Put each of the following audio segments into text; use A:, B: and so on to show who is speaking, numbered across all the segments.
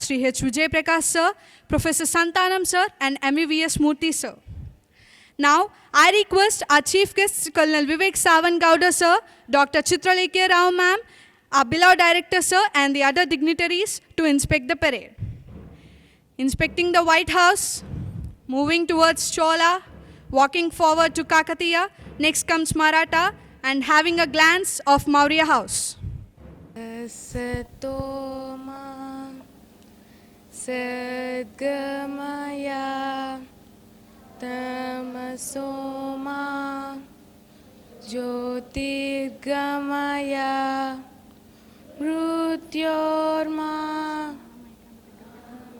A: Sri H. Vijay Prakash sir, Professor Santanam sir, and MVVS Murthy sir. Now, I request our chief guests, Colonel Vivek Savangowda sir, Dr. Chitralekha Rao ma'am, our beloved director sir, and the other dignitaries to inspect the parade. Inspecting the White House, moving towards Chola, walking forward to Kakatiya, next comes Maratha, and having a glance of Maurya House.
B: Satoma Sadgamaya Tamasoma Jyotirgamaya Mrutyorma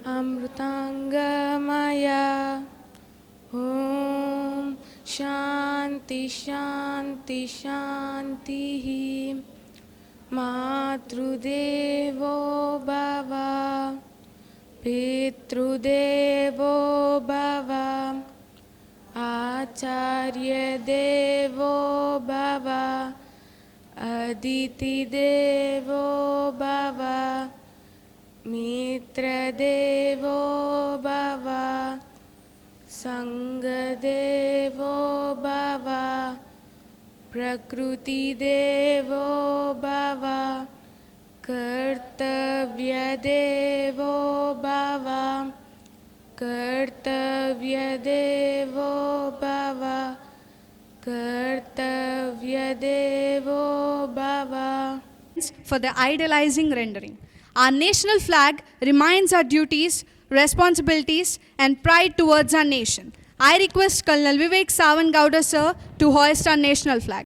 B: Amrutangamaya Om Shanti Shanti Shanti Matrudevo Bhava Pitrudevo Bhava Acharya Devo Bhava Aditi Devo Bhava Mitra Devo Bhava Sangha Devo Bhava Prakruti Devo Bhava Kartavya Devo Bhava Kartavya Devo Bhava Kartavya Devo Bhava.
A: For the idealizing rendering. Our national flag reminds our duties, responsibilities, and pride towards our nation. I request Colonel Vivek Savangowda sir to hoist our national flag.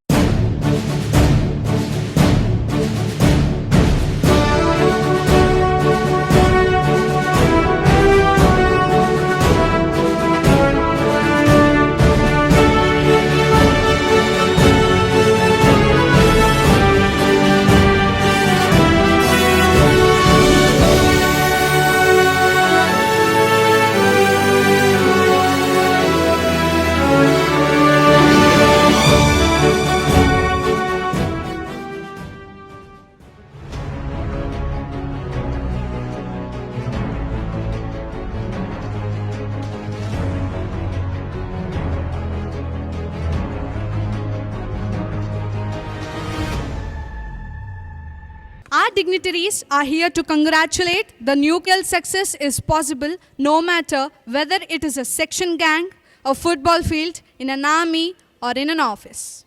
A: Our dignitaries are here to congratulate the nuclear success is possible no matter whether it is a section gang, a football field, in an army, or in an office.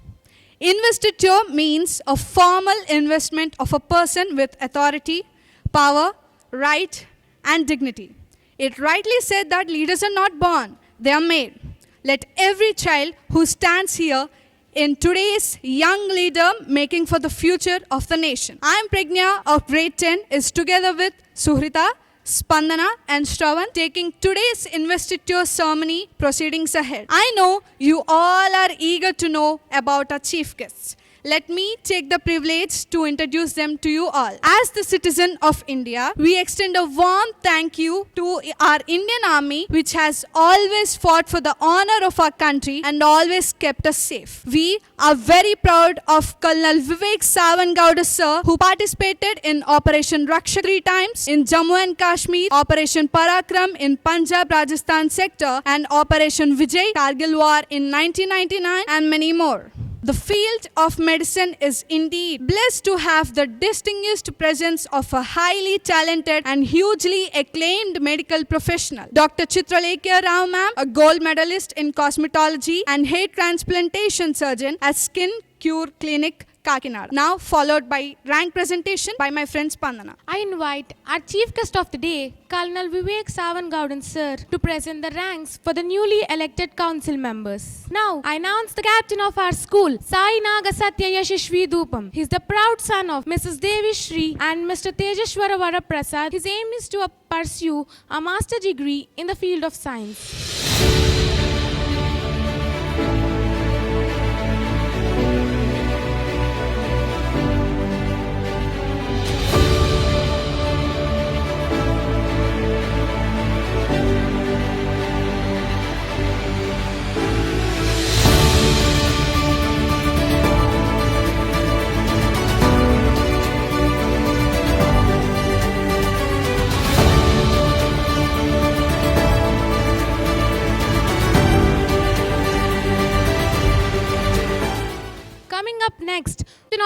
A: Investiture means a formal investment of a person with authority, power, right, and dignity. It rightly said that leaders are not born, they are made. Let every child who stands here in today's young leader making for the future of the nation. I am Pragnya of grade 10 is together with Suhrita, Spandana and Shravan taking today's investiture ceremony proceedings ahead. I know you all are eager to know about our chief guests. Let me take the privilege to introduce them to you all. As the citizen of India, we extend a warm thank you to our Indian Army, which has always fought for the honor of our country and always kept us safe. We are very proud of Colonel Vivek Savangowda sir, who participated in Operation Rakshak 3 times, in Jammu and Kashmir, Operation Parakram in Punjab, Rajasthan sector, and Operation Vijay, Kargil War in 1999, and many more. The field of medicine is indeed blessed to have the distinguished presence of a highly talented and hugely acclaimed medical professional. Dr. Chitralekha Rao ma'am, a gold medalist in cosmetology and hair transplantation surgeon at Skin Cure Clinic, Kakinada. Now followed by rank presentation by my friend Spandana.
B: I invite our chief guest of the day, Colonel Vivek Savangowda sir, to present the ranks for the newly elected council members. Now, I announce the captain of our school, Sai Naga Satya Yashashvi Dupam. He is the proud son of Mrs. Devi Shri and Mr. Tejashwara Vara Prasad. His aim is to pursue a master degree in the field of science.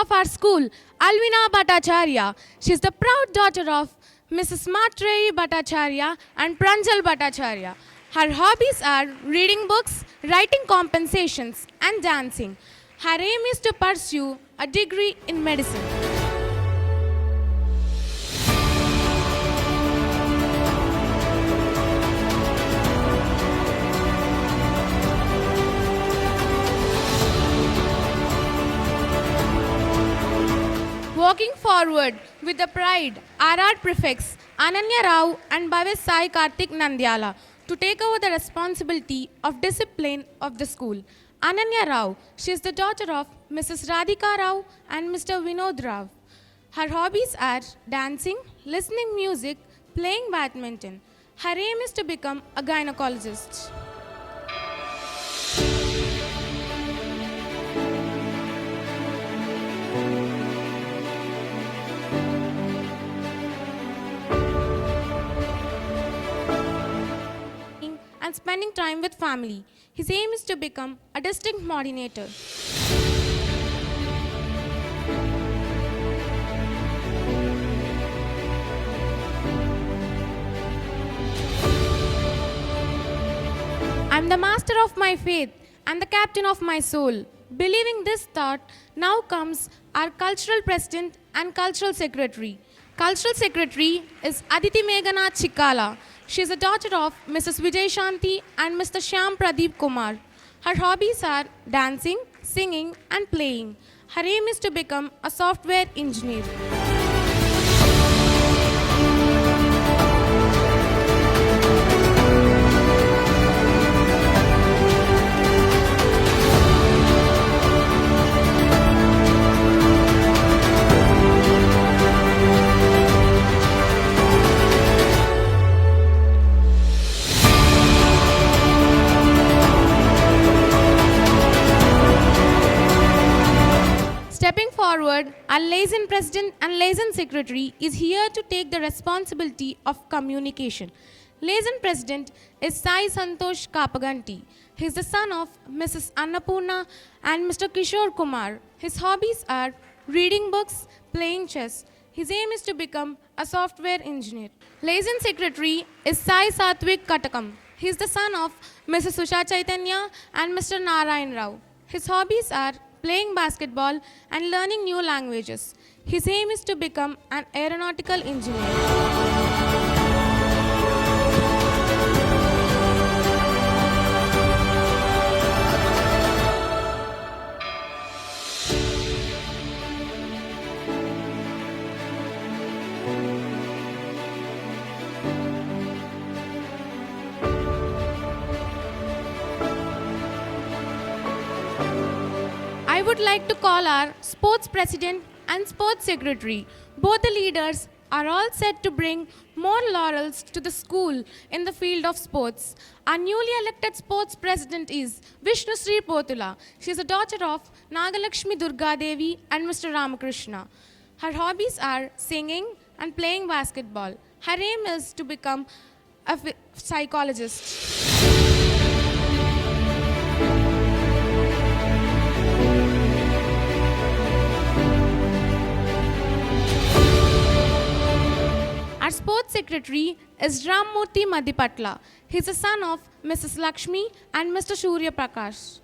B: of our school, Alvina Bhattacharya. She is the proud daughter of Mrs. Matreyi Bhattacharya and Pranjal Bhattacharya. Her hobbies are reading books, writing compensations, and dancing. Her aim is to pursue a degree in medicine. Walking forward with the pride, RR prefects Ananya Rao and Bhavesh Sai Karthik Nandyala to take over the responsibility of discipline of the school. Ananya Rao, she is the daughter of Mrs. Radhika Rao and Mr. Vinod Rao. Her hobbies are dancing, listening music, playing badminton. Her aim is to become a gynecologist. And spending time with family. His aim is to become a district coordinator. I am the master of my faith and the captain of my soul. Believing this thought, now comes our cultural president and cultural secretary. Cultural secretary is Aditi Meghana Chikala. She is a daughter of Mrs. Vijay Shanti and Mr. Shyam Pradeep Kumar. Her hobbies are dancing, singing, and playing. Her aim is to become a software engineer. Stepping forward, our liaison president and liaison secretary is here to take the responsibility of communication. Liaison president is Sai Santosh Kapaganti. He is the son of Mrs. Annapurna and Mr. Kishore Kumar. His hobbies are reading books, playing chess. His aim is to become a software engineer. Liaison secretary is Sai Satvik Katakam. He is the son of Mrs. Usha Chaitanya and Mr. Narayan Rao. His hobbies are playing basketball and learning new languages. His aim is to become an aeronautical engineer. I would like to call our sports president and sports secretary. Both the leaders are all set to bring more laurels to the school in the field of sports. Our newly elected sports president is Vishnu Sri Potula. She is a daughter of Nagalakshmi Durga Devi and Mr. Ramakrishna. Her hobbies are singing and playing basketball. Her aim is to become a psychologist. Our sports secretary is Rammurthy Madhipatla. He is the son of Mrs. Lakshmi and Mr. Surya Prakash.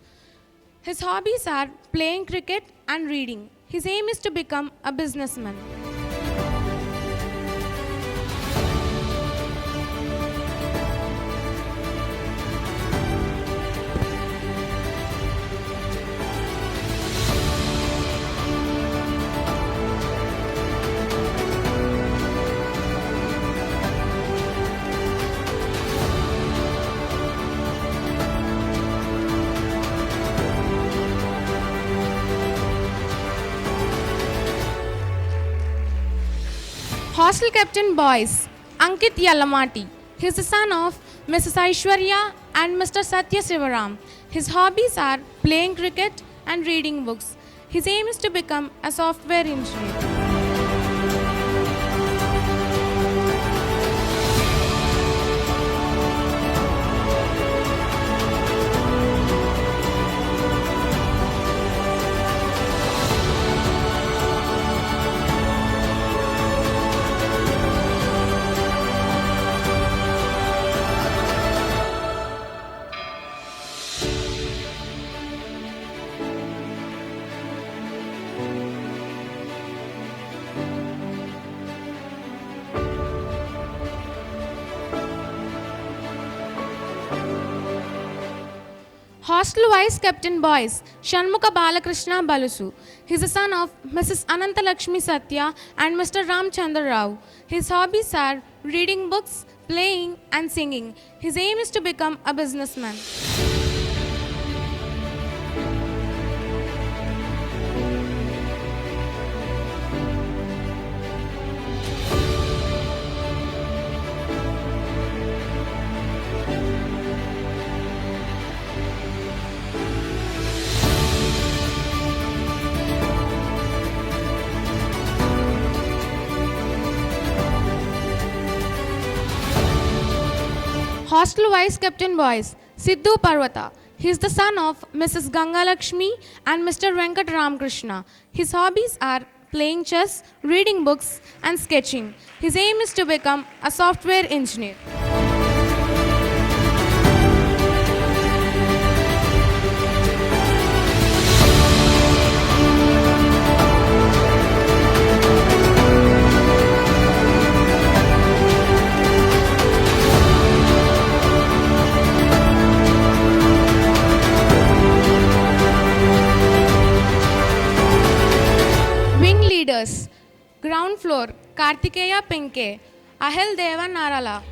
B: His hobbies are playing cricket and reading. His aim is to become a businessman. Hostel captain boys, Ankit Yalamati. He is the son of Mrs. Aishwarya and Mr. Satya Sivaram. His hobbies are playing cricket and reading books. His aim is to become a software engineer. Hostel Vice Captain Boys, Shanmukha Balakrishna Balusu. He is the son of Mrs. Anantalakshmi Satya and Mr. Ramchandra Rao. His hobbies are reading books, playing and singing. His aim is to become a businessman. Hostel Vice Captain Boys, Siddhu Parvata. He is the son of Mrs. Ganga Lakshmi and Mr. Venkat Ramakrishna. His hobbies are playing chess, reading books and sketching. His aim is to become a software engineer. Wing leaders. Ground floor, Kartikeya Pinke, Ahel Deva Narala.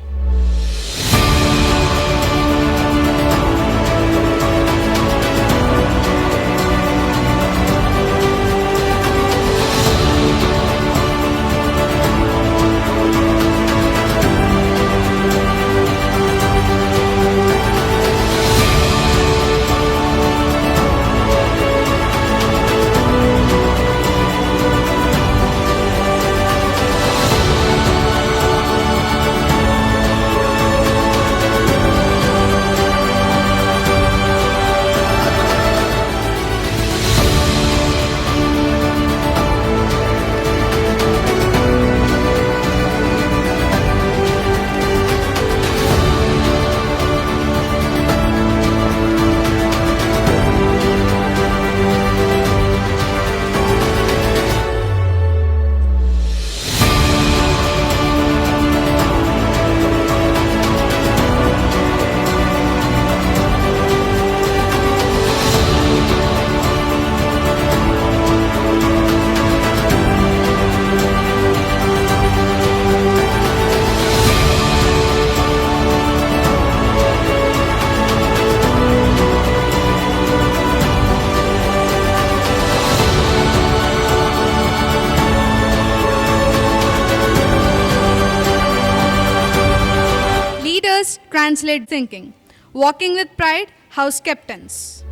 A: Leaders translate thinking. Walking with pride, house captains.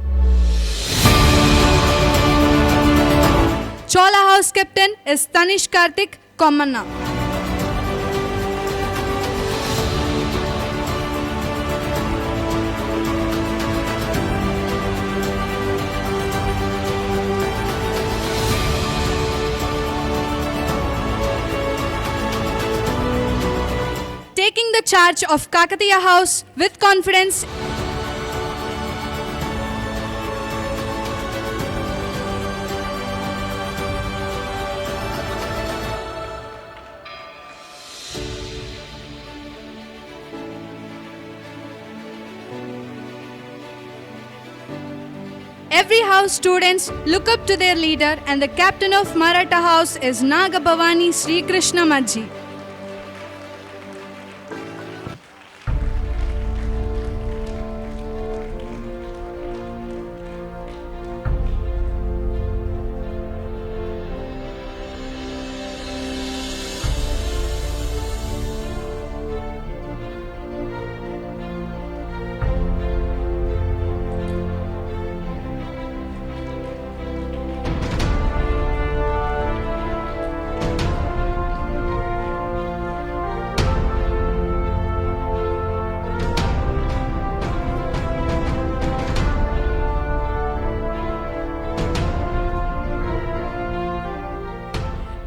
A: Chola house captain is Tanish Karthik Komanna. Taking the charge of Kakatiya House with confidence. Every house students look up to their leader, and the captain of Maratha House is Nagabhavani Sri Krishna Majji.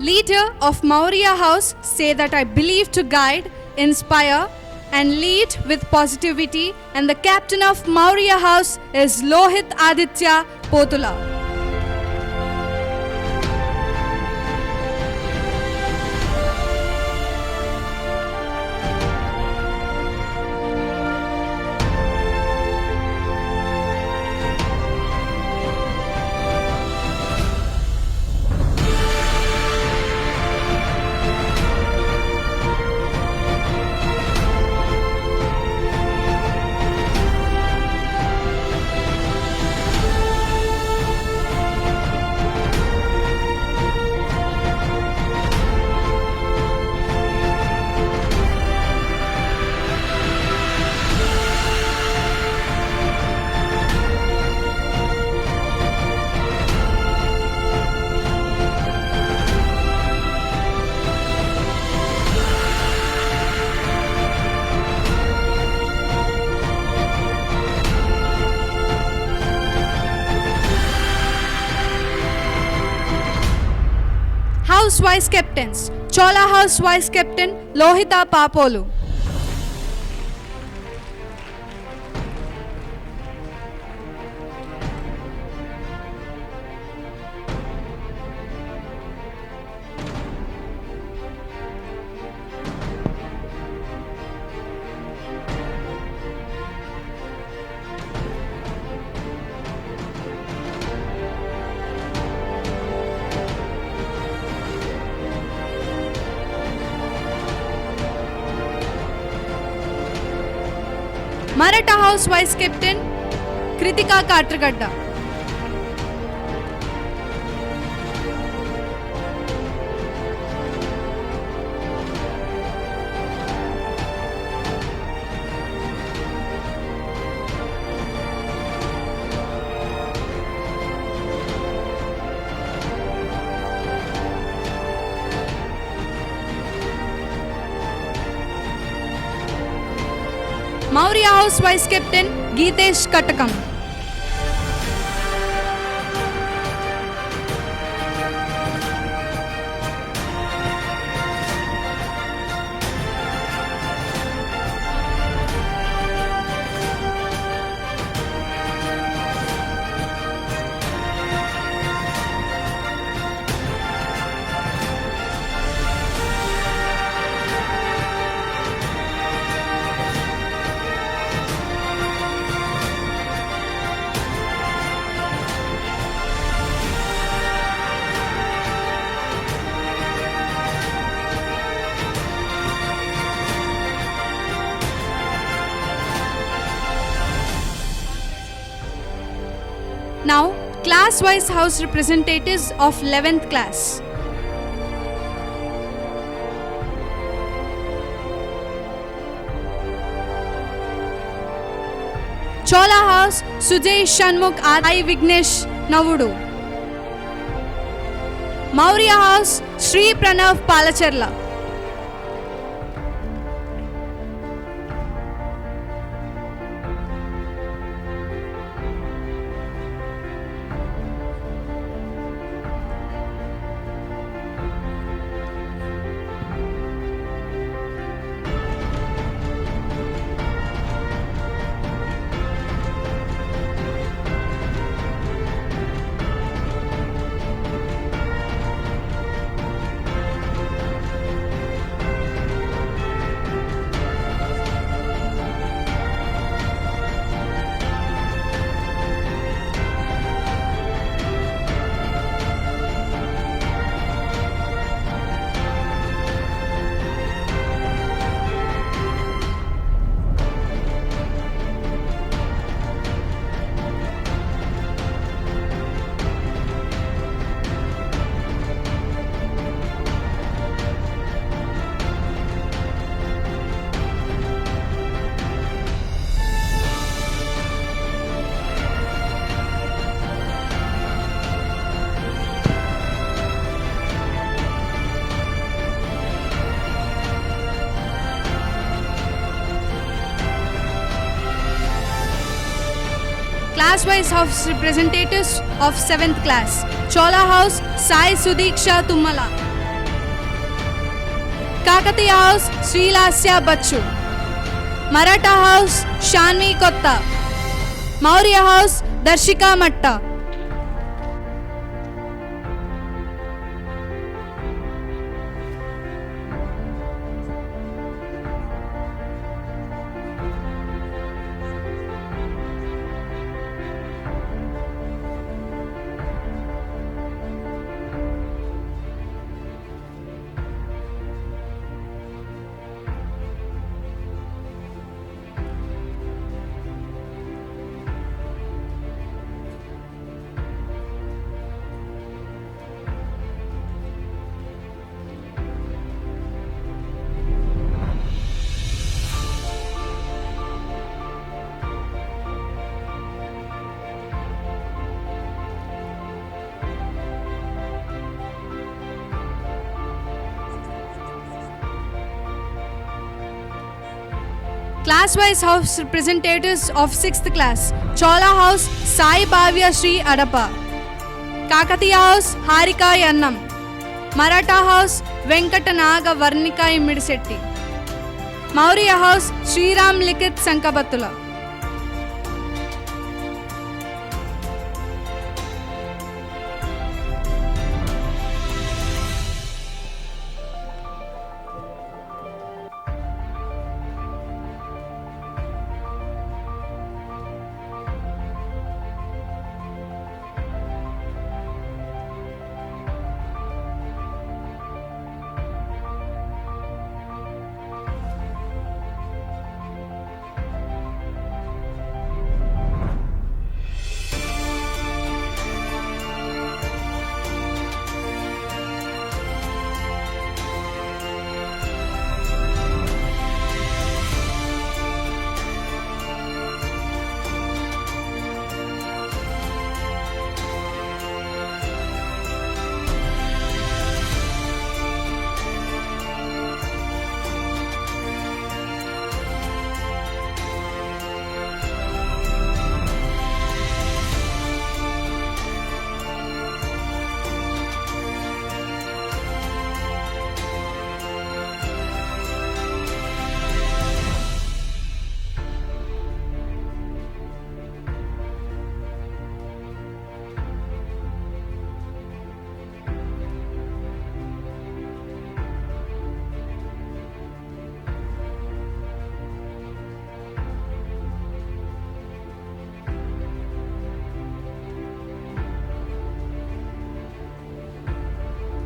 A: Leader of Maurya House say that I believe to guide, inspire and lead with positivity, and the captain of Maurya House is Lohit Aditya Potula. Vice Captains. Chola House Vice Captain Lohita Papolu. Maratha House Vice Captain Kritika Katragadda. Maurya House Vice Captain Geetesh Katakam. Now, class-wise house representatives of 11th class. Chola House Sujay Shanmukh Adai Vignesh Navudu. Maurya House Sri Pranav Palacharla. Class-wise house representatives of 7th class. Chola House Sai Sudiksha Tummala. Kakatiya House Srilasya Bachu. Maratha House Shanvi Kotta. Maurya House Darshika Matta. Class-wise house representatives of 6th class. Chola House Sai Bhavya Sri Adapa. Kakatiya House Harika Yannam. Maratha House Venkatanaga Varnika Imidisetti. Maurya House Sriram Likit Sankabatula.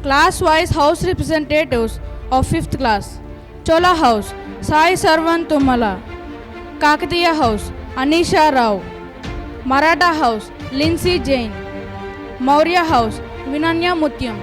C: Class-wise house representatives of 5th class. Chola House, Sai Sarvan Tumala. Kakatiya House, Anisha Rao. Maratha House, Lindsay Jain. Maurya House, Vinanya Mutyam.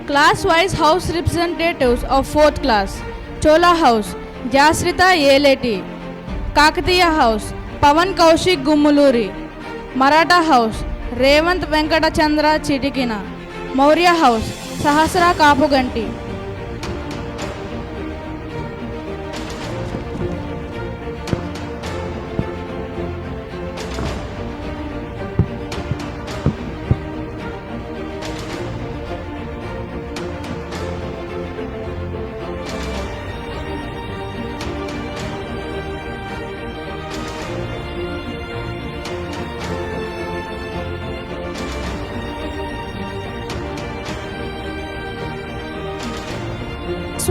C: Class-wise house representatives of 4th class. Chola House, Jasrita Yeleti. Kakatiya House, Pavan Kaushik Gumuluri. Maratha House, Revant Venkata Chandra Chitikina. Maurya House, Sahasra Kapuganti.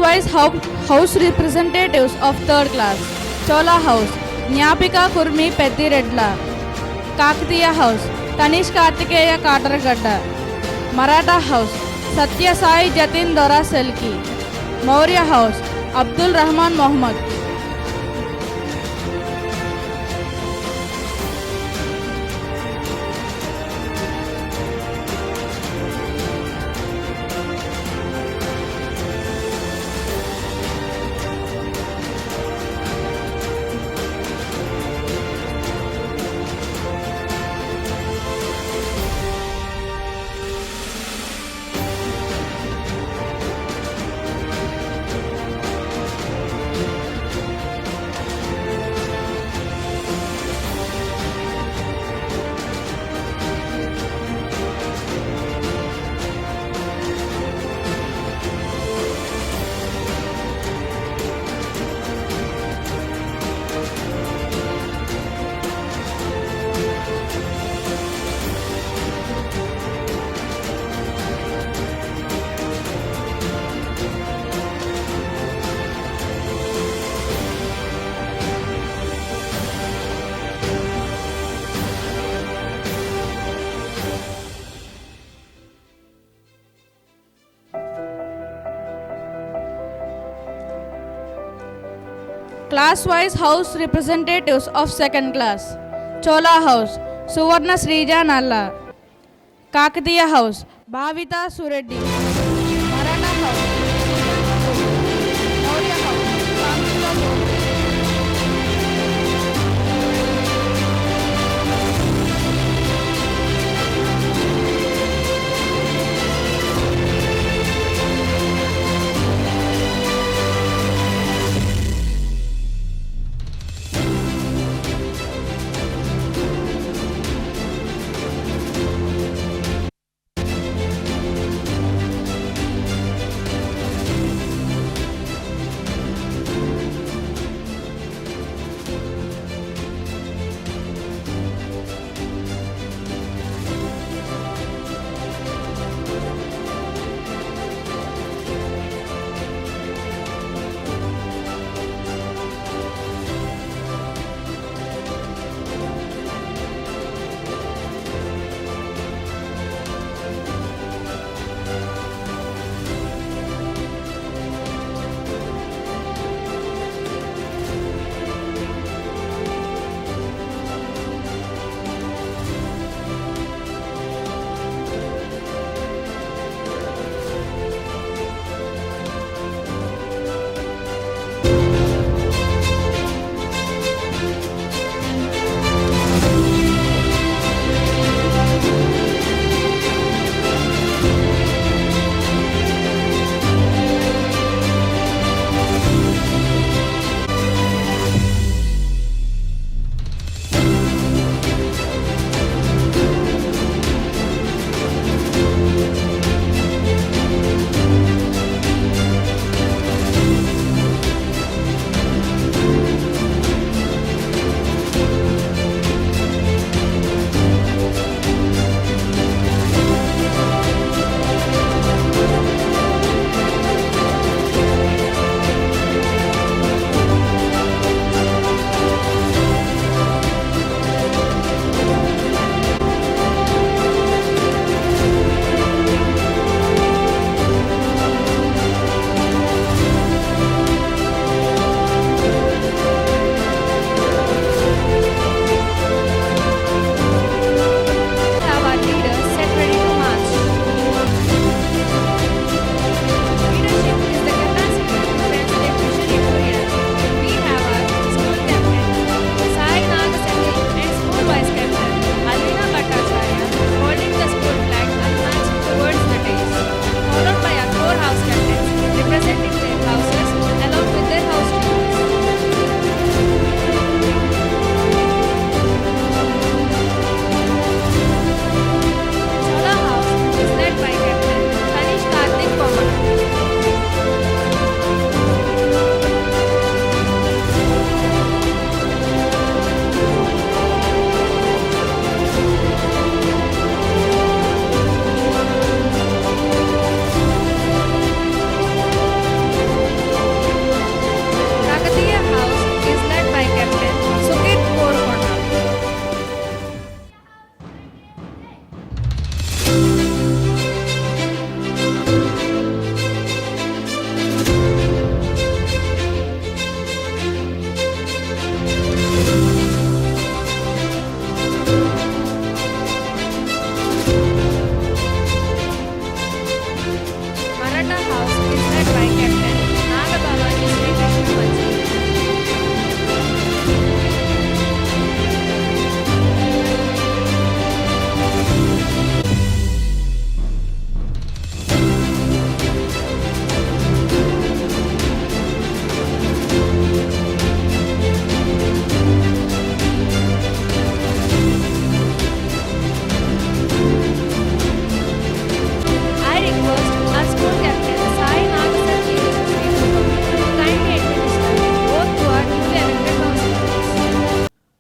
C: Class-wise house representatives of 3rd class. Chola House, Nyapika Kurmi Pettiredla. Kakatiya House, Tanish Kartikeya Katargadda. Maratha House, Satya Sai Jatin Dora Selki. Maurya House, Abdul Rahman Mohammed. Class-wise house representatives of second class. Chola House, Suvarna Srija Nalla. Kakatiya House, Bhavita Sureddy. Maratha House, Maurya House, Kamsula Gopi.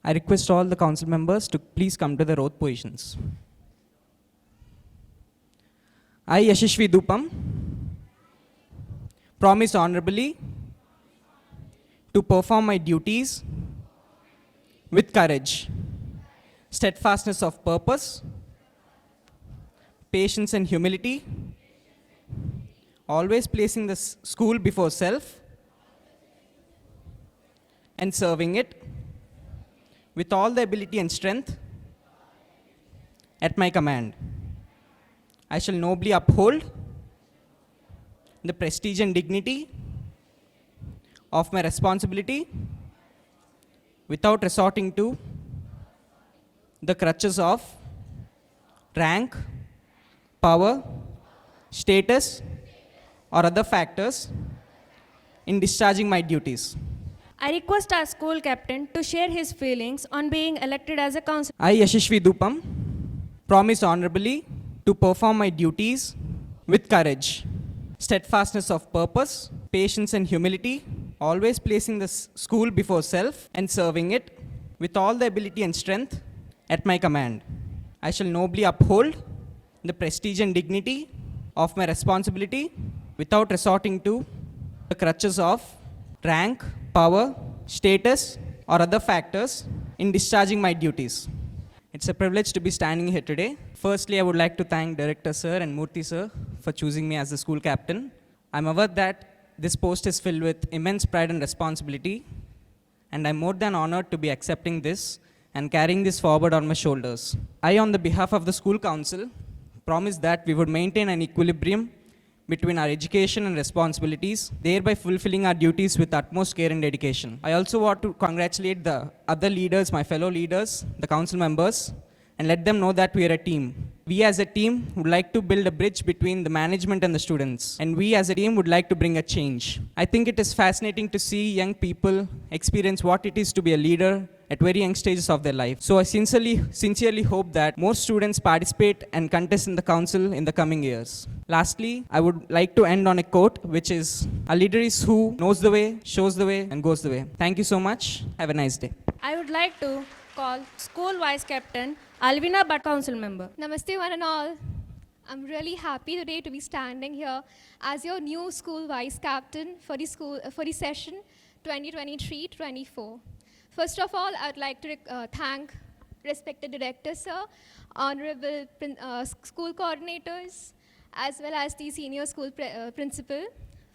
D: I request all the council members to please come to their oath positions. I, Yashashvi Dupam, promise honorably to perform my duties with courage, steadfastness of purpose, patience and humility, always placing the school before self, and serving it with all the ability and strength at my command. I shall nobly uphold the prestige and dignity of my responsibility without resorting to the crutches of rank, power, status, or other factors in discharging my duties.
E: I request our school captain to share his feelings on being elected as a councillor.
D: I, Yashashvi Dupam, promise honorably to perform my duties with courage, steadfastness of purpose, patience and humility, always placing the school before self and serving it with all the ability and strength at my command. I shall nobly uphold the prestige and dignity of my responsibility without resorting to the crutches of rank, power, status, or other factors in discharging my duties. It's a privilege to be standing here today. Firstly, I would like to thank Director Sir and Murthy Sir for choosing me as the school captain. I'm aware that this post is filled with immense pride and responsibility, and I'm more than honored to be accepting this and carrying this forward on my shoulders. I, on the behalf of the school council, promise that we would maintain an equilibrium between our education and responsibilities, thereby fulfilling our duties with utmost care and dedication. I also want to congratulate the other leaders, my fellow leaders, the council members, and let them know that we are a team. We as a team would like to build a bridge between the management and the students, and we as a team would like to bring a change. I think it is fascinating to see young people experience what it is to be a leader at very young stages of their life. So I sincerely hope that more students participate and contest in the council in the coming years. Lastly, I would like to end on a quote, which is, "A leader is who knows the way, shows the way, and goes the way." Thank you so much. Have a nice day.
E: I would like to call school vice captain Alvina Bhatt, council member.
F: Namaste one and all. I'm really happy today to be standing here as your new school vice captain for the session 2023-24. First of all, I'd like to thank respected director sir, honorable school coordinators, as well as the senior school principal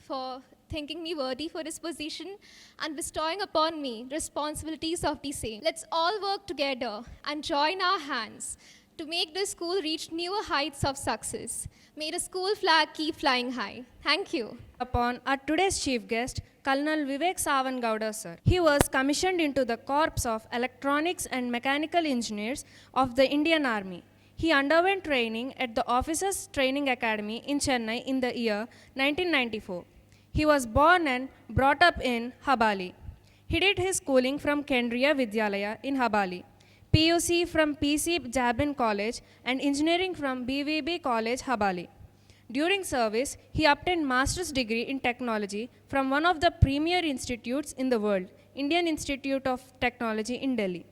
F: for thinking me worthy for this position and bestowing upon me responsibilities of the same. Let's all work together and join our hands to make this school reach newer heights of success. May the school flag keep flying high. Thank you.
E: Upon our today's chief guest, Colonel Vivek Savangowda sir. He was commissioned into the Corps of Electronics and Mechanical Engineers of the Indian Army. He underwent training at the Officers Training Academy in Chennai in the year 1994. He was born and brought up in Habali. He did his schooling from Kendriya Vidyalaya in Habali, PUC from PC Jabin College, and engineering from BVB College, Habali. During service, he obtained master's degree in technology from one of the premier institutes in the world, Indian Institute of Technology in Delhi.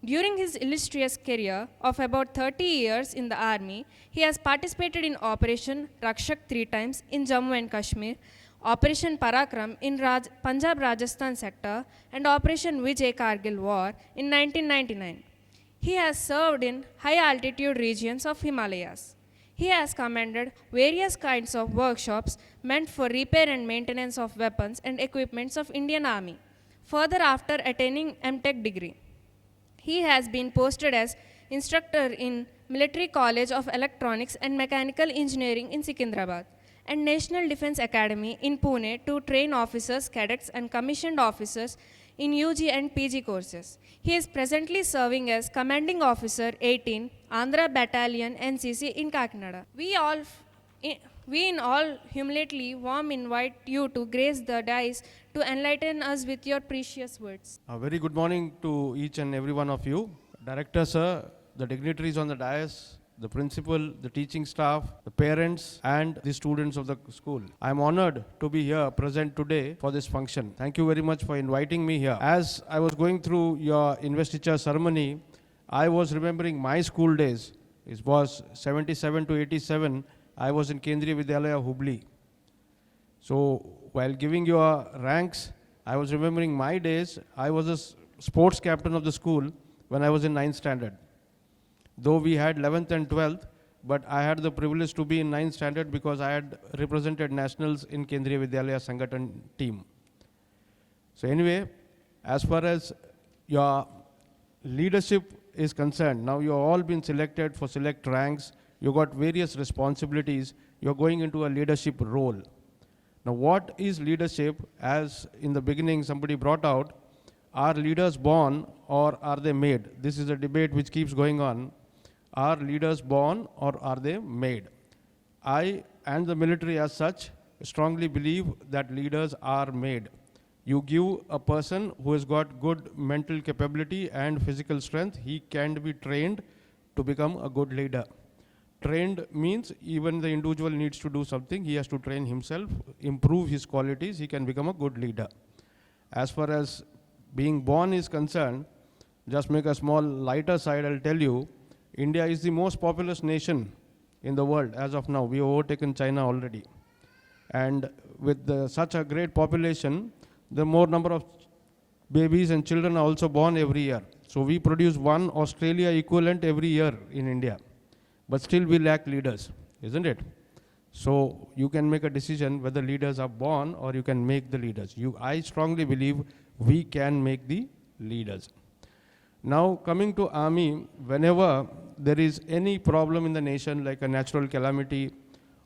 E: During his illustrious career of about 30 years in the army, he has participated in Operation Rakshak 3 times in Jammu and Kashmir, Operation Parakram in Punjab Rajasthan sector, and Operation Vijay Kargil War in 1999. He has served in high altitude regions of Himalayas. He has commanded various kinds of workshops meant for repair and maintenance of weapons and equipments of Indian Army. Further, after attaining MTech degree, he has been posted as instructor in Military College of Electronics and Mechanical Engineering in Secunderabad and National Defence Academy in Pune to train officers, cadets, and commissioned officers in UG and PG courses. He is presently serving as Commanding Officer 18, Andhra Battalion NCC in Kakinada. We in all humility warm invite you to grace the dais to enlighten us with your precious words.
G: A very good morning to each and every one of you. Director sir, the dignitaries on the dais, the principal, the teaching staff, the parents, and the students of the school. I am honored to be here present today for this function. Thank you very much for inviting me here. As I was going through your investiture ceremony, I was remembering my school days. It was 77 to 87. I was in Kendriya Vidyalaya, Hubli. So while giving your ranks, I was remembering my days. I was a sports captain of the school when I was in 9th standard. Though we had 11th and 12th, but I had the privilege to be in 9th standard because I had represented nationals in Kendriya Vidyalaya Sangathan team. So anyway, As far as your leadership is concerned, now you have all been selected for select ranks, you got various responsibilities, you're going into a leadership role. Now what is leadership? As in the beginning somebody brought out, are leaders born or are they made? This is a debate which keeps going on. Are leaders born or are they made? I and the military as such strongly believe that leaders are made. You give a person who has got good mental capability and physical strength, he can be trained to become a good leader. Trained means even the individual needs to do something, he has to train himself, improve his qualities, he can become a good leader. As far as being born is concerned, just make a small lighter side, I'll tell you, India is the most populous nation in the world as of now. We have overtaken China already. And with such a great population, the more number of babies and children are also born every year. So we produce one Australia equivalent every year in India. But still we lack leaders, isn't it? So you can make a decision whether leaders are born or you can make the leaders. I strongly believe we can make the leaders. Now coming to army, whenever there is any problem in the nation like a natural calamity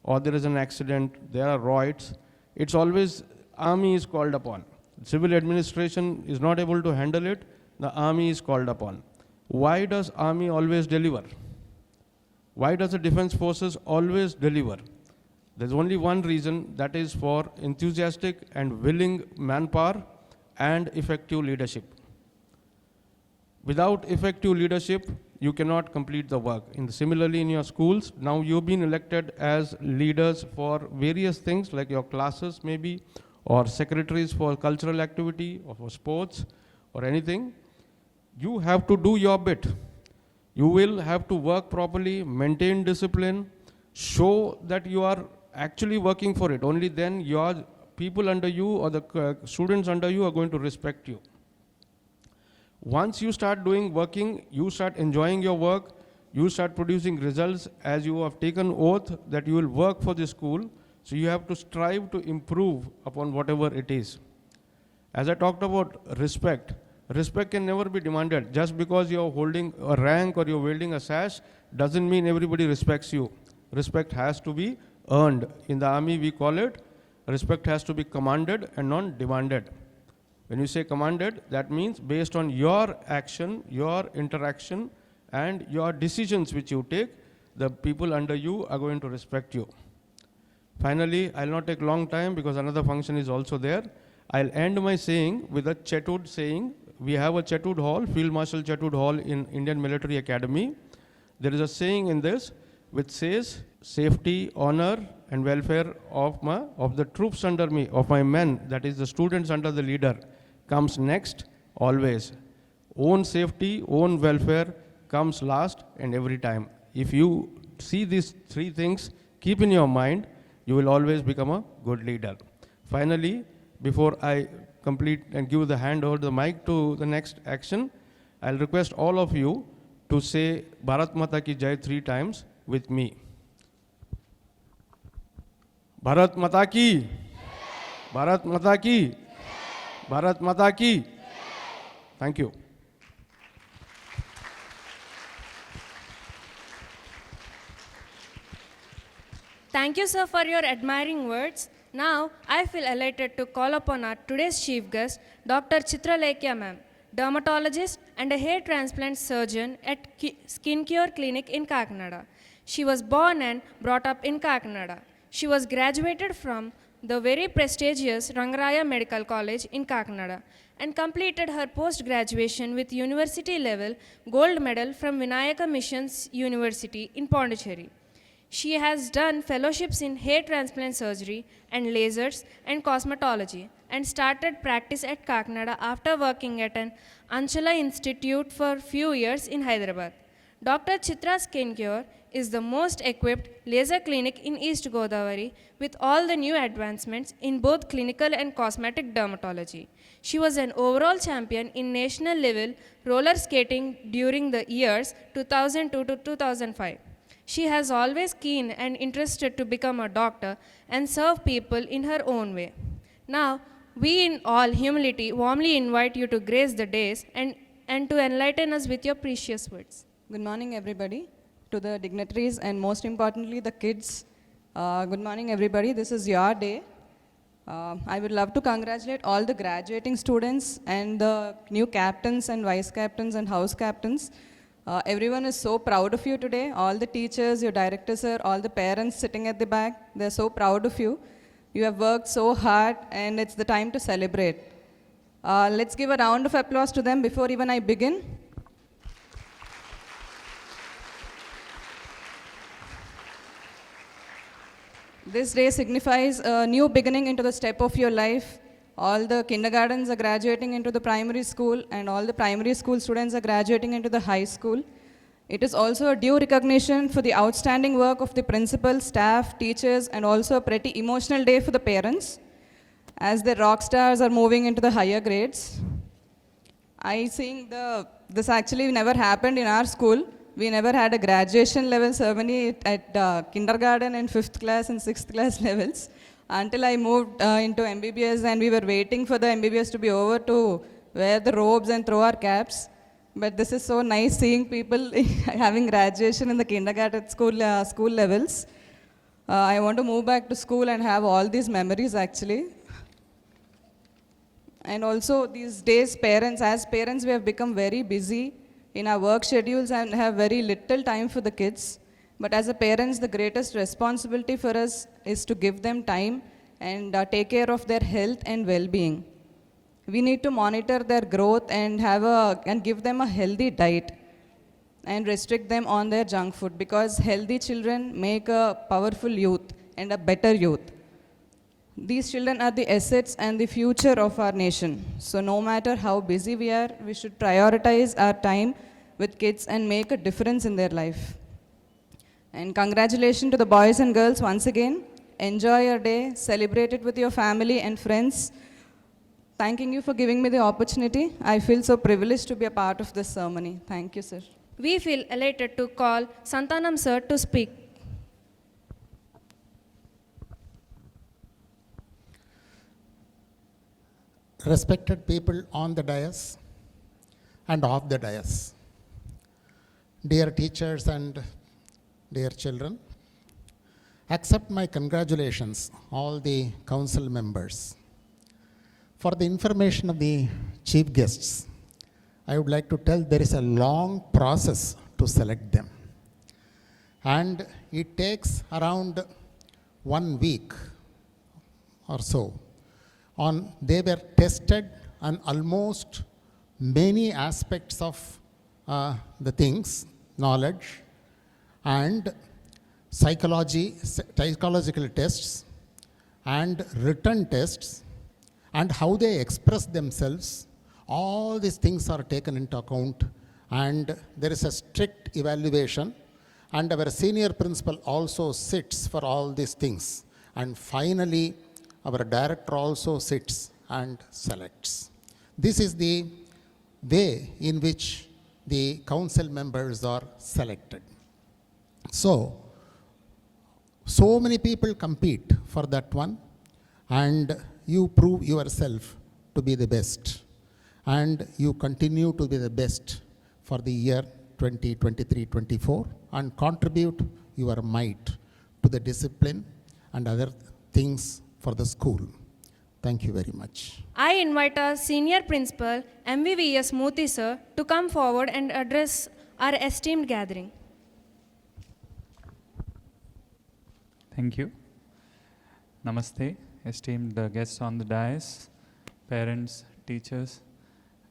G: or there is an accident, there are riots, it's always army is called upon. Civil administration is not able to handle it, the army is called upon. Why does army always deliver? Why does the defense forces always deliver? There's only one reason, that is for enthusiastic and willing manpower and effective leadership. Without effective leadership, you cannot complete the work. Similarly, in your schools, now you've been elected as leaders for various things like your classes maybe, or secretaries for cultural activity, or for sports, or anything. You have to do your bit. You will have to work properly, maintain discipline, show that you are actually working for it. Only then your people under you or the students under you are going to respect you. Once you start working, you start enjoying your work, you start producing results as you have taken oath that you will work for the school. So you have to strive to improve upon whatever it is. As I talked about respect, respect can never be demanded. Just because you're holding a rank or you're wielding a sash doesn't mean everybody respects you. Respect has to be earned. In the army we call it, respect has to be commanded and not demanded. When you say commanded, that means based on your action, your interaction, and your decisions which you take, the people under you are going to respect you. Finally, I'll not take long time because another function is also there. I'll end my saying with a Chetud saying. We have a Chetud Hall, Field Marshal Chetud Hall in Indian Military Academy. There is a saying in this which says, safety, honor, and welfare of the troops under me, of my men, that is the students under the leader, comes next always. Own safety, own welfare comes last and every time. If you see these three things, keep in your mind, you will always become a good leader. Finally, before I complete and give the hand over the mic to the next action, I'll request all of you to say Bharat Mata Ki Jai 3 times with me. Bharat Mata Ki, Bharat Mata Ki, Bharat Mata Ki. Thank you.
E: Thank you, sir, for your admiring words. Now, I feel elated to call upon our today's chief guest, Dr. Chitralekya ma'am, dermatologist and a hair transplant surgeon at Skin Cure Clinic in Kakinada. She was born and brought up in Kakinada. She was graduated from the very prestigious Rangaraya Medical College in Kakinada and completed her post-graduation with university level gold medal from Vinayaka Missions University in Pondicherry. She has done fellowships in hair transplant surgery and lasers and cosmetology and started practice at Kakinada after working at an Anchala Institute for a few years in Hyderabad. Dr. Chitra Skin Cure is the most equipped laser clinic in East Godavari with all the new advancements in both clinical and cosmetic dermatology. She was an overall champion in national level roller skating during the years 2002 to 2005. She has always keen and interested to become a doctor and serve people in her own way. Now, we in all humility warmly invite you to grace the days and to enlighten us with your precious words.
H: Good morning, everybody, to the dignitaries and most importantly, the kids. Good morning, everybody. This is your day. I would love to congratulate all the graduating students and the new captains and vice captains and house captains. Everyone is so proud of you today. All the teachers, your director, sir, all the parents sitting at the back, they're so proud of you. You have worked so hard and it's the time to celebrate. Let's give a round of applause to them before even I begin. This day signifies a new beginning into the step of your life. All the kindergartens are graduating into the primary school and all the primary school students are graduating into the high school. It is also a due recognition for the outstanding work of the principal, staff, teachers, and also a pretty emotional day for the parents as the rock stars are moving into the higher grades. I think this actually never happened in our school. We never had a graduation level ceremony at kindergarten and 5th class and 6th class levels until I moved into MBBS and we were waiting for the MBBS to be over to wear the robes and throw our caps. But this is so nice seeing people having graduation in the kindergarten school levels. I want to move back to school and have all these memories actually. And also these days as parents we have become very busy in our work schedules and have very little time for the kids. But as a parents, the greatest responsibility for us is to give them time and take care of their health and well-being. We need to monitor their growth and give them a healthy diet and restrict them on their junk food because healthy children make a powerful youth and a better youth. These children are the assets and the future of our nation. So no matter how busy we are, we should prioritize our time with kids and make a difference in their life. And congratulations to the boys and girls once again. Enjoy your day, celebrate it with your family and friends. Thanking you for giving me the opportunity. I feel so privileged to be a part of this ceremony. Thank you, sir.
E: We feel elated to call Santanam sir to speak.
I: Respected people on the dais and off the dais, dear teachers and dear children, accept my congratulations, all the council members. For the information of the chief guests, I would like to tell there is a long process to select them. And it takes around 1 week or so. They were tested on almost many aspects of the things, knowledge, and psychological tests, and written tests, and how they express themselves. All these things are taken into account, and there is a strict evaluation, and our senior principal also sits for all these things. And finally, our director also sits and selects. This is the way in which the council members are selected. So many people compete for that one, and you prove yourself to be the best, and you continue to be the best for the year 2023-24 and contribute your might to the discipline and other things for the school. Thank you very much.
E: I invite our senior principal, MVVS Murthy sir, to come forward and address our esteemed gathering.
J: Thank you. Namaste, esteemed guests on the dais, parents, teachers,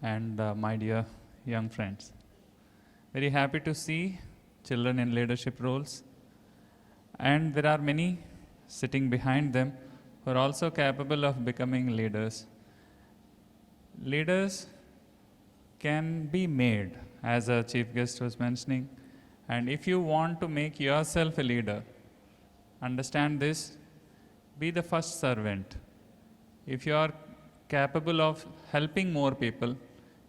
J: and my dear young friends. Very happy to see children in leadership roles, and there are many sitting behind them who are also capable of becoming leaders. Leaders can be made, as a chief guest was mentioning, and if you want to make yourself a leader, understand this, be the first servant. If you are capable of helping more people,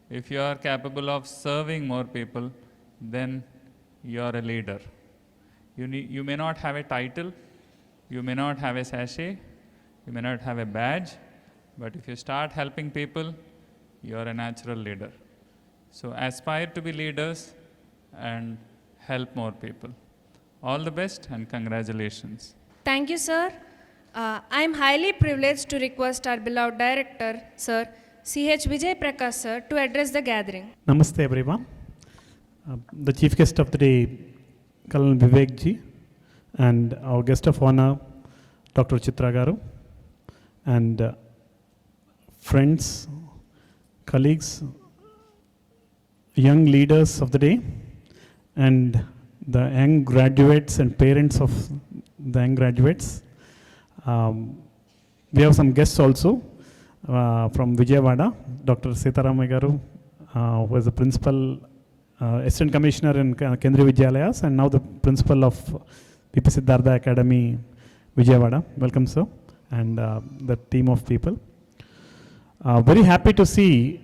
J: if you are capable of serving more people, then you are a leader. You may not have a title, you may not have a sachet, you may not have a badge, But if you start helping people, you're a natural leader. So aspire to be leaders and help more people. All the best and congratulations.
E: Thank you, sir. I am highly privileged to request our beloved director, Sir C.H. Vijay Prakash, sir, to address the gathering.
K: Namaste everyone. The chief guest of the day, Colonel Vivek ji, and our guest of honor, Dr. Chitra Garu, and friends, colleagues, young leaders of the day, and the young graduates and parents of the young graduates. We have some guests also from Vijayawada, Dr. Sitaram Garu, who is the principal, assistant commissioner in Kendriya Vidyalayas, and now the principal of P.P. Siddhartha Academy, Vijayawada. Welcome, sir, and the team of people. Very happy to see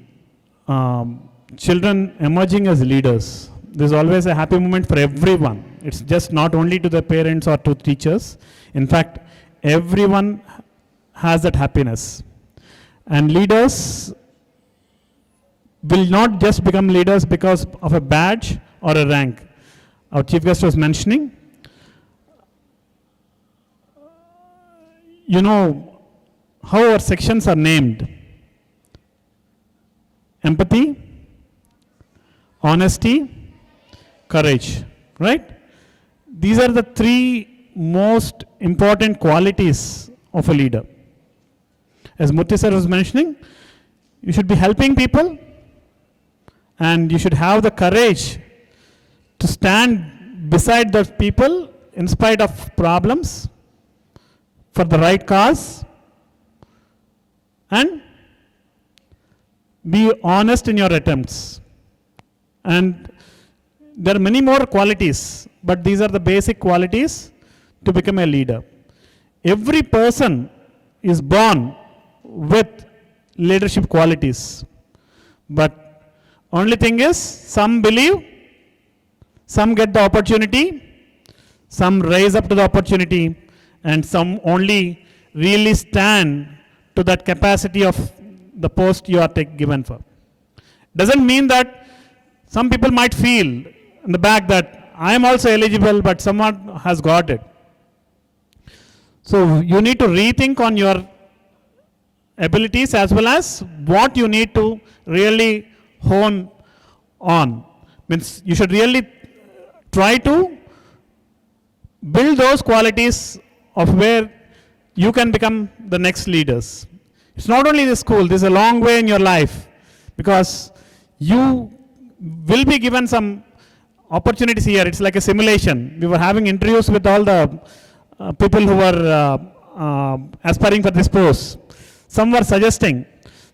K: children emerging as leaders. There's always a happy moment for everyone. It's just not only to the parents or to teachers. In fact, everyone has that happiness. And leaders will not just become leaders because of a badge or a rank. Our chief guest was mentioning, you know how our sections are named. Empathy, honesty, courage, right? These are the three most important qualities of a leader. As Murthy sir was mentioning, you should be helping people and you should have the courage to stand beside those people in spite of problems for the right cause, and be honest in your attempts. And there are many more qualities, but these are the basic qualities to become a leader. Every person is born with leadership qualities, but only thing is, some believe, some get the opportunity, some rise up to the opportunity, and some only really stand to that capacity of the post you are given for. Doesn't mean that some people might feel in the back that I am also eligible, but someone has got it. So you need to rethink on your abilities as well as what you need to really hone on. Means you should really try to build those qualities of where you can become the next leaders. It's not only the school, this is a long way in your life, because you will be given some opportunities here. It's like a simulation. We were having interviews with all the people who were aspiring for this post. Some were suggesting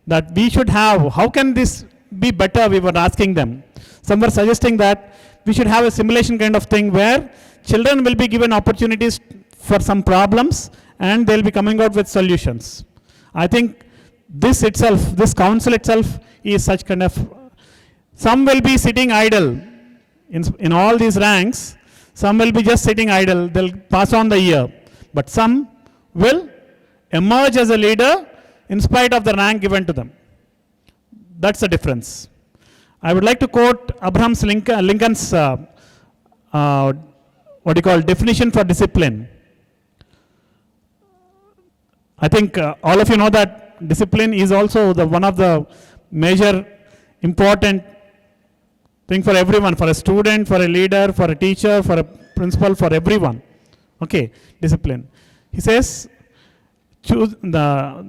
K: that we should have, how can this be better, we were asking them. Some were suggesting that we should have a simulation kind of thing where children will be given opportunities for some problems and they'll be coming out with solutions. I think this itself, this council itself is such kind of, some will be sitting idle in all these ranks, some will be just sitting idle, they'll pass on the year, but some will emerge as a leader in spite of the rank given to them. That's the difference. I would like to quote Abraham Lincoln's definition for discipline. I think all of you know that discipline is also one of the major important thing for everyone, for a student, for a leader, for a teacher, for a principal, for everyone. Okay, discipline. He says, choose the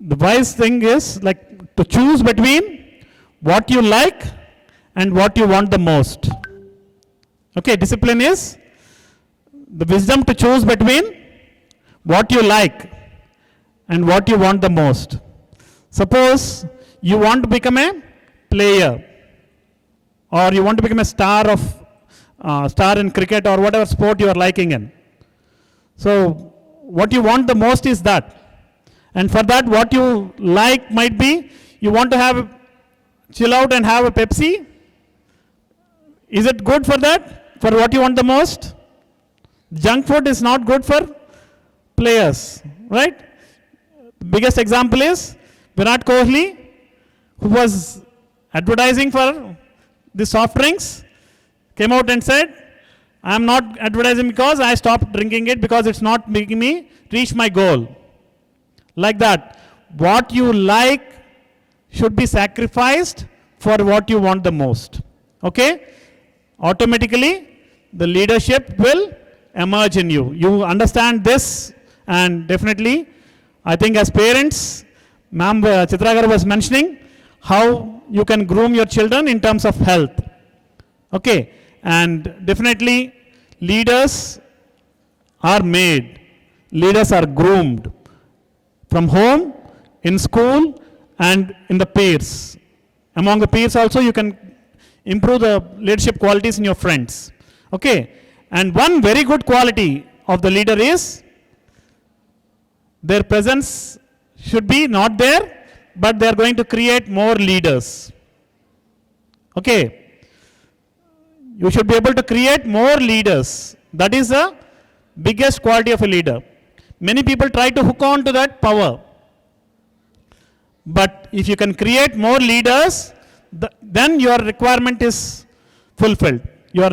K: wise thing is like to choose between what you like and what you want the most. Okay, discipline is the wisdom to choose between what you like and what you want the most. Suppose you want to become a player, or you want to become a star in cricket or whatever sport you are liking in. So what you want the most is that. And for that, what you like might be, you want to chill out and have a Pepsi. Is it good for that? For what you want the most? Junk food is not good for players, right? biggest example is Virat Kohli, who was advertising for the soft drinks, came out and said, I am not advertising because I stopped drinking it because it's not making me reach my goal. Like that. What you like should be sacrificed for what you want the most. Okay? Automatically, the leadership will emerge in you. You understand this, and definitely, I think as parents, Ma'am Chitragar was mentioning how you can groom your children in terms of health. Okay? And definitely, leaders are made, leaders are groomed from home, in school, and in the peers. Among the peers also, you can improve the leadership qualities in your friends. Okay? And one very good quality of the leader is their presence should be not there, but they are going to create more leaders. Okay? You should be able to create more leaders. That is the biggest quality of a leader. Many people try to hook on to that power. But if you can create more leaders, then your requirement is fulfilled. Your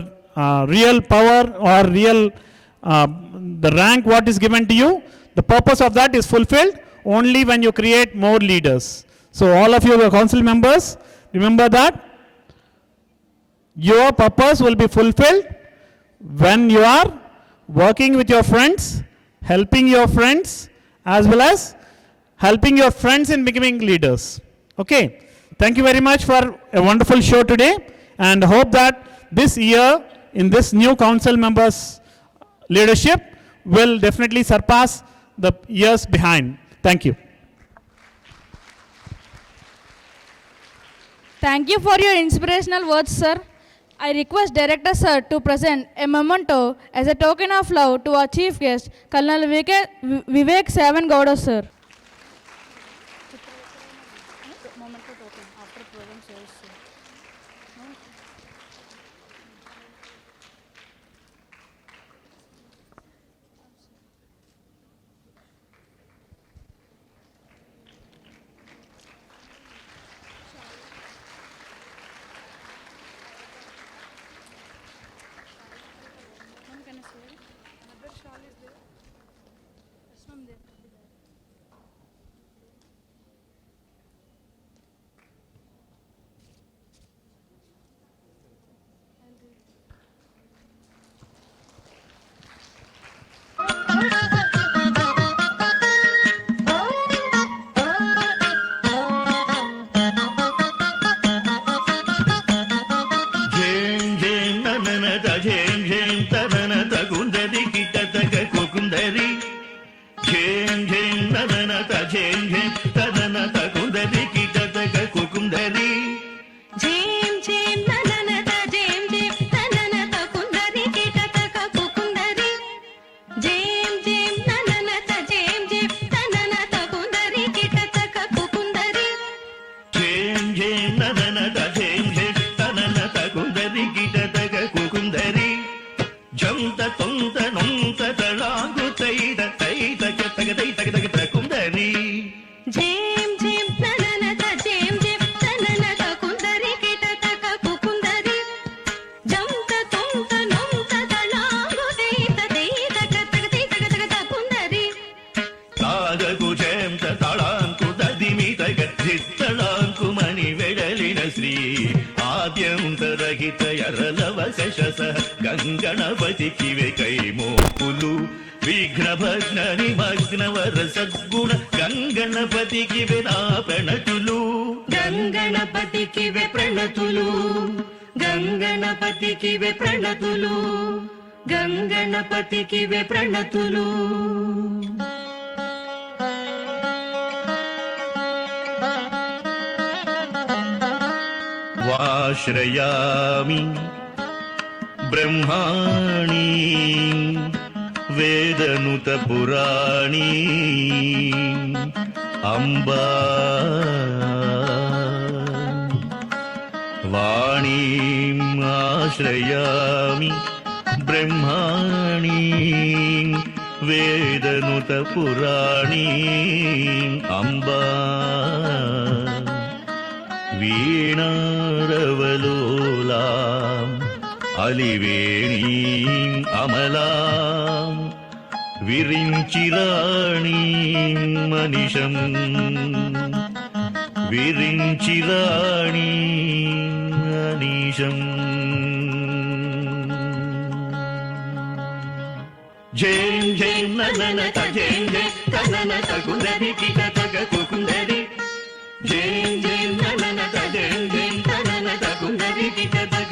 K: real power or real the rank what is given to you, the purpose of that is fulfilled only when you create more leaders. So all of you who are council members, remember that your purpose will be fulfilled when you are working with your friends, helping your friends, as well as helping your friends in becoming leaders. Okay? Thank you very much for a wonderful show today, and hope that this year, in this new council members' leadership, will definitely surpass the years behind. Thank you.
C: Thank you for your inspirational words, sir. I request Director Sir to present a memento as a token of love to our chief guest, Colonel Vivek Savan Gowda, sir.
L: वाश्रयामि ब्रह्माणि वेदनुतपुराणि Amba वाणीम् आश्रयामि ब्रह्माणि వేదనుత పురాణీ Amba వీణారవలోలాం అలివేణీం అమలాం విరించిరాణీం మనిషం విరించిరాణీం మనీషం Jayam Jayam నననత Jayam Jaya తననత కుందరి కిటతగ కుకుందరి Jayam Jayam నననత Jayam Jayam తననత కుందరి కిటతగ